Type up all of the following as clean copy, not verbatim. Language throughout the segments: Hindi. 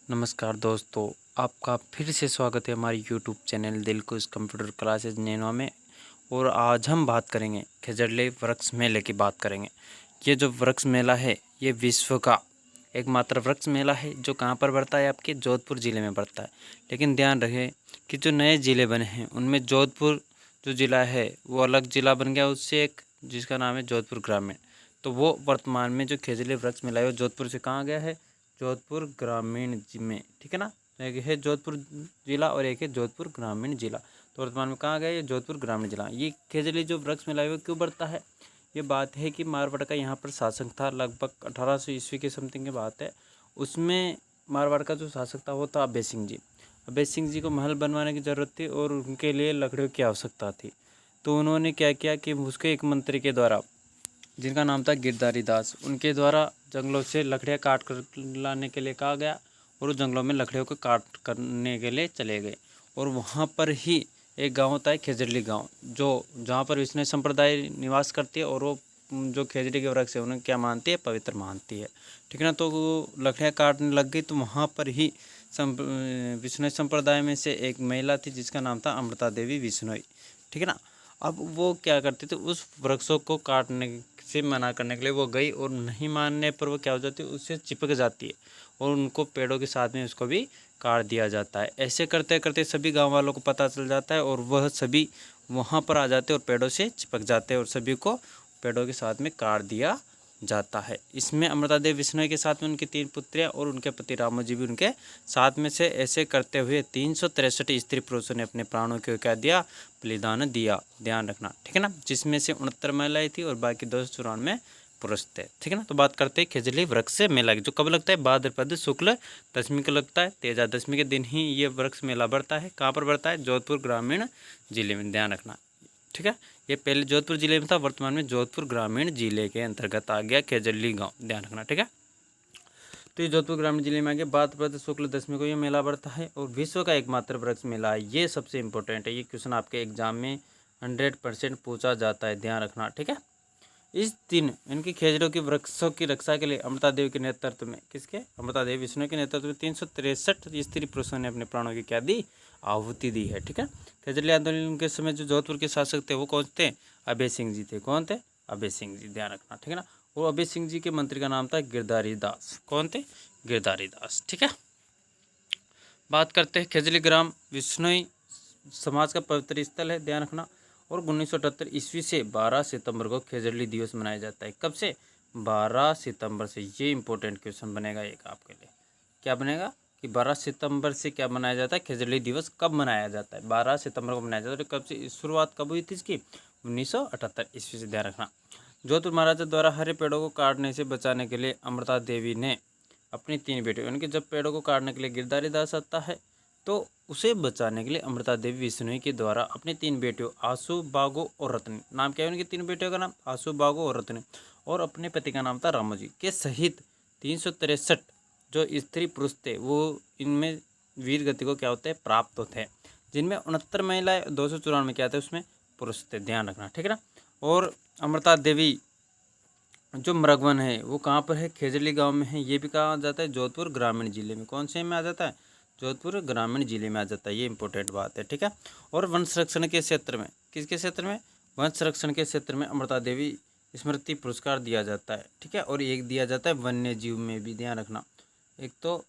नमस्कार दोस्तों, आपका फिर से स्वागत है हमारी YouTube channel Dilkhush computer classes Nainwa में। और आज हम बात करेंगे खेजड़ले वृक्ष मेले की बात करेंगे। ये जो वृक्ष मेला है ये विश्व का एकमात्र वृक्ष मेला है जो कहाँ पर बढ़ता है, आपके जोधपुर ज़िले में बढ़ता है। लेकिन ध्यान रखें कि जो नए ज़िले बने हैं उनमें जोधपुर जो ज़िला है वो अलग ज़िला बन गया उससे एक, जिसका नाम है जोधपुर ग्रामीण। तो वो वर्तमान में जो खेजड़ले वृक्ष मेला है वो जोधपुर से कहाँ गया है, जोधपुर ग्रामीण में, ठीक है ना। एक है जोधपुर जिला और एक है जोधपुर ग्रामीण जिला। तो वर्तमान में कहाँ गया ये जोधपुर ग्रामीण जिला। ये खेजड़ली जो वृक्ष मेला है वो क्यों बढ़ता है, ये बात है कि मारवाड़ का यहाँ पर शासक था, लगभग 1800 ईस्वी के समथिंग की बात है। उसमें मारवाड़ का जो शासक था वो था अभय सिंह जी। अभय सिंह जी को महल बनवाने की ज़रूरत थी और उनके लिए लकड़ियों की आवश्यकता थी। तो उन्होंने क्या किया कि उसके एक मंत्री के द्वारा, जिनका नाम था गिरधारी दास, उनके द्वारा जंगलों से लकड़ियाँ काट कर लाने के लिए कहा गया और उस जंगलों में लकड़ियों को काट करने के लिए चले गए। और वहाँ पर ही एक गांव होता है खेजड़ली गांव, जो जहाँ पर विष्णु संप्रदाय निवास करती है और वो जो खेजड़ी के वृक्ष है उन्हें क्या मानती है, पवित्र मानती है, ठीक है ना। तो वो लकड़ियाँ काटने लग गई तो वहाँ पर ही विष्णु संप्रदाय में से एक महिला थी जिसका नाम था अमृता देवी विश्नोई, ठीक है ना। अब वो क्या करते थे, उस वृक्षों को काटने से मना करने के लिए वो गई और नहीं मानने पर वो क्या हो जाती है, उससे चिपक जाती है और उनको पेड़ों के साथ में उसको भी काट दिया जाता है। ऐसे करते करते सभी गांव वालों को पता चल जाता है और वह सभी वहां पर आ जाते हैं और पेड़ों से चिपक जाते हैं और सभी को पेड़ों के साथ में काट दिया जाता है। इसमें अमृता देवी विश्नोई के साथ में उनकी 3 पुत्रियां और उनके पति रामोजी भी उनके साथ में से। ऐसे करते हुए 363 स्त्री पुरुषों ने अपने प्राणों को क्या दिया, बलिदान दिया, ध्यान रखना, ठीक है ना। जिसमें से 69 महिलाएं थी और बाकी 294 पुरुष थे, ठीक है ना। तो बात करते हैं खेजड़ी वृक्ष मेला की, जो कब लगता है, भाद्रपद शुक्ल दशमी को लगता है। तेजा दशमी के दिन ही ये वृक्ष मेला बढ़ता है। कहाँ पर बढ़ता है, जोधपुर ग्रामीण जिले में, ध्यान रखना, ठीक है। ये पहले जोधपुर जिले में था, वर्तमान में जोधपुर ग्रामीण जिले के अंतर्गत आ गया खेजड़ली गांव, ध्यान रखना, ठीक है। तो ये जोधपुर ग्रामीण जिले में आ गया। भाद्रपद शुक्ल दशमी को ये मेला बढ़ता है और विश्व का एकमात्र वृक्ष मेला है। ये सबसे इंपॉर्टेंट है, ये क्वेश्चन आपके एग्जाम में 100% पूछा जाता है, ध्यान रखना, ठीक है। इस दिन इनकी खेजड़ों की वृक्षों की रक्षा के लिए अमृता देवी के नेतृत्व में, किसके, अमृता देवी विष्णु के नेतृत्व में 363 स्त्री पुरुषों ने अपने प्राणों की क्या दी, आहुति दी है, ठीक है। खेजड़ी आंदोलन के समय जो जोधपुर के शासक थे वो कौन थे, अभय सिंह जी थे। कौन थे, अभय सिंह जी, ध्यान रखना, ठीक है ना। और अभय सिंह जी के मंत्री का नाम था गिरधारी दास। कौन थे, गिरधारी दास, ठीक है। बात करते हैं खेजड़ी ग्राम विष्णोई समाज का पवित्र स्थल है, ध्यान रखना। और 1978 ईस्वी से 12 सितंबर को खेजड़ली दिवस मनाया जाता है। कब से, 12 सितंबर से। ये इंपॉर्टेंट क्वेश्चन बनेगा एक आपके लिए, क्या बनेगा कि 12 सितंबर से क्या मनाया जाता है, खेजड़ली दिवस कब मनाया जाता है, 12 सितंबर को मनाया जाता है। कब से, शुरुआत कब हुई थी इसकी, 1978 ईस्वी से, ध्यान रखना। जोधपुर महाराजा द्वारा हरे पेड़ों को काटने से बचाने के लिए अमृता देवी ने अपनी 3 बेटियों, उनके जब पेड़ों को काटने के लिए गिरधारी दास आता है तो उसे बचाने के लिए अमृता देवी विश्नोई के द्वारा अपनी 3 बेटियों आसू, बागो और रत्नी, नाम क्या है उनकी 3 बेटियों का नाम, आसू, बागो और रत्नी, और अपने पति का नाम था रामोजी के सहित 363 जो स्त्री पुरुष थे वो इनमें वीर गति को क्या होते हैं, प्राप्त होते हैं। जिनमें 69 महिलाएं, 294 क्या थे उसमें पुरुष थे, ध्यान रखना, ठीक है ना। और अमृता देवी जो मृगवन है वो कहाँ पर है, खेजड़ली गांव में है। ये भी कहाँ आ जाता है, जोधपुर ग्रामीण जिले में। कौन से में आ जाता है, जोधपुर ग्रामीण जिले में आ जाता है। ये इंपॉर्टेंट बात है, ठीक है। और वन संरक्षण के क्षेत्र में, किसके क्षेत्र में, वन संरक्षण के क्षेत्र में अमृता देवी स्मृति पुरस्कार दिया जाता है, ठीक है। और एक दिया जाता है वन्य जीव में भी, ध्यान रखना। एक तो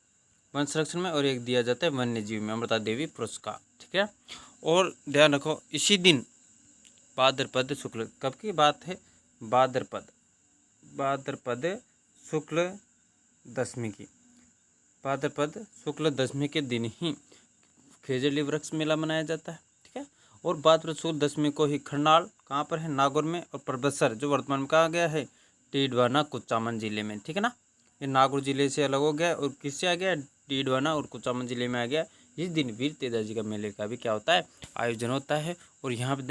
वन संरक्षण में और एक दिया जाता है वन्य जीव में अमृता देवी पुरस्कार, ठीक है। और ध्यान रखो इसी दिन भाद्रपद शुक्ल, कब की बात है, भाद्रपद शुक्ल दशमी की, भाद्रपद शुक्ल दशमी के दिन ही खेजड़ी वृक्ष मेला मनाया जाता है, ठीक है। और भाद्रपद शुक्ल दशमी को ही खरनाल कहाँ पर है, नागौर में, और परबतसर जो वर्तमान में कहा गया है, टीडवाना कुचामन जिले में, ठीक है ना। ये नागौर जिले से अलग हो गया और किससे आ गया, टीडवाना और कुचामन जिले में आ गया। इस दिन वीर तेजा जी का मेले का भी क्या होता है, आयोजन होता है। और यहाँ पे